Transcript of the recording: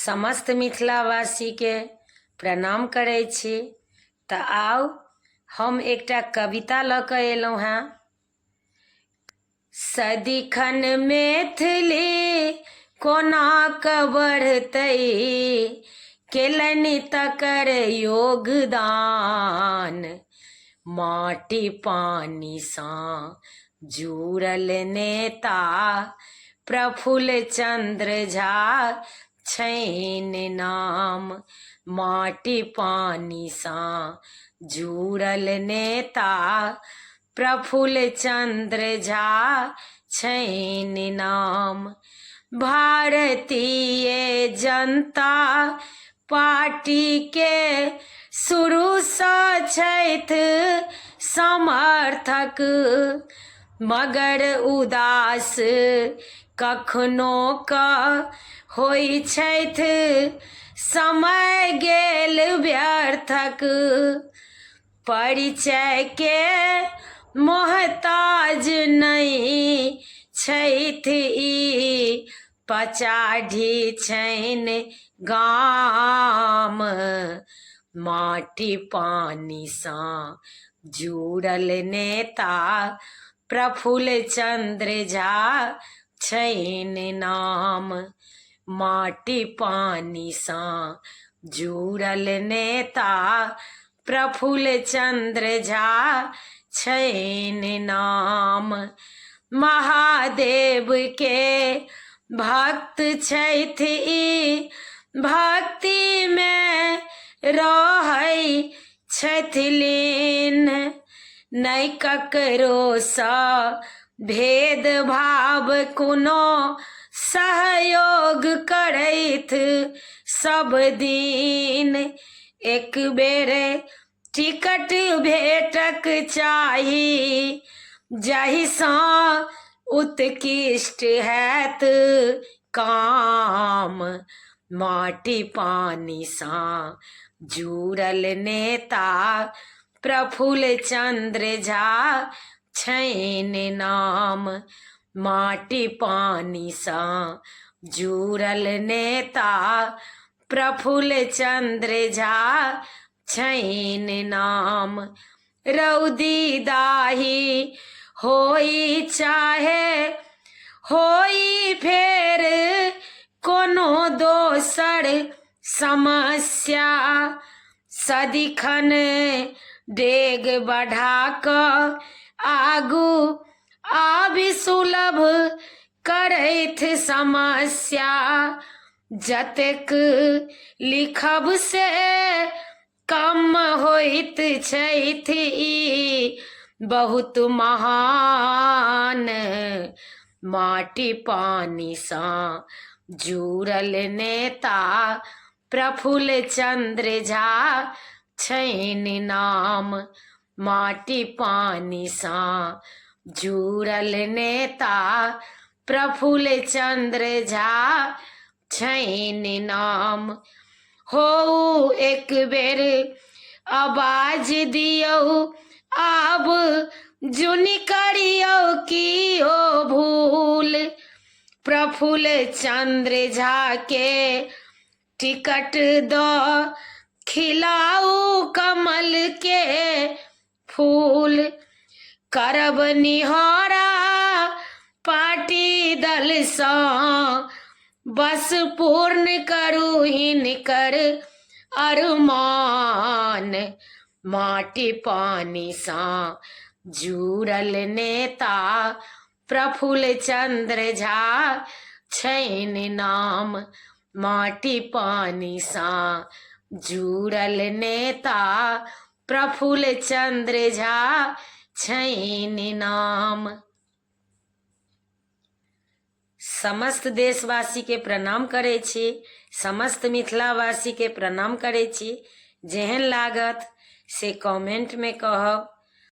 समस्त मिथिलावासी के प्रणाम करै छी। तऽ आउ हम एकटा कविता लऽ कऽ एलहुँ हेँ। सदिखन मैथिली कोना कऽ बढ़तै, केलनि तकर योगदान। माटि पानिसँ जुड़ल नेता प्रफुल्ल चंद्र झा छनि नाम। माटि पानिसँ जुड़ल नेता प्रफुल्ल चंद्र झा छनि नाम। भारतीय जनता पार्टी के शुरूसँ छथि समर्थक, मगर उदास कखनो कऽ होइ छथि समय गेल व्यर्थक। परिचय के मोहताज नहि छथि ई, पचाढ़ी छनि गाम। माटि पानिसँ जुड़ल नेता प्रफुल्ल चंद्र झा छनि नाम। माटि पानिसँ जुड़ल नेता प्रफुल्ल चंद्र झा छनि नाम। महादेव के भक्त छथि ई, भक्ति में रहै छथि लीन। नहि ककरोसँ भेदभाव कोनो, सहयोग करैत सब दिन। एक बेर टिकट भेटक चाही, जाहिसँ उत्कृष्ट हैत काम। माटि पानिसँ जुड़ल नेता प्रफुल्ल चंद्र झा छनि नाम। माटि पानिसँ जुड़ल नेता प्रफुल्ल चंद्र झा छनि नाम। रौदी दाही होई चाहे होई फेर कोनो दोसर समस्या, सदिखन डेग बढ़ा कऽ आगू आबि सुलभ करैत समस्या। जतेक लिखब से कम होइत छथि ई, बहुत महान। माटि पानिसँ जुड़ल नेता प्रफुल्ल चंद्र झा छनि नाम। माटि पानिसँ जुड़ल नेता प्रफुल्ल चंद्र झा छनि नाम। हो एक बेर आवाज दियौ, आब जुनि करियौ कियो भूल। प्रफुल्ल चंद्र झा के टिकट दऽ खिलाउ कमल के फूल। करब निहोरा पार्टी दलसँ, बस पूर्ण करू हिनकर अरमान। माटि पानिसँ जुड़ल नेता प्रफुल्ल चंद्र झा छनि नाम। माटि पानिसँ जुड़ल नेता प्रफुल्ल चंद्र झा छनि नाम। समस्त देशवासी के प्रणाम करै छी, समस्त मिथिलावासी के प्रणाम करै छी। जेहन लागत से कमेंट में कहब।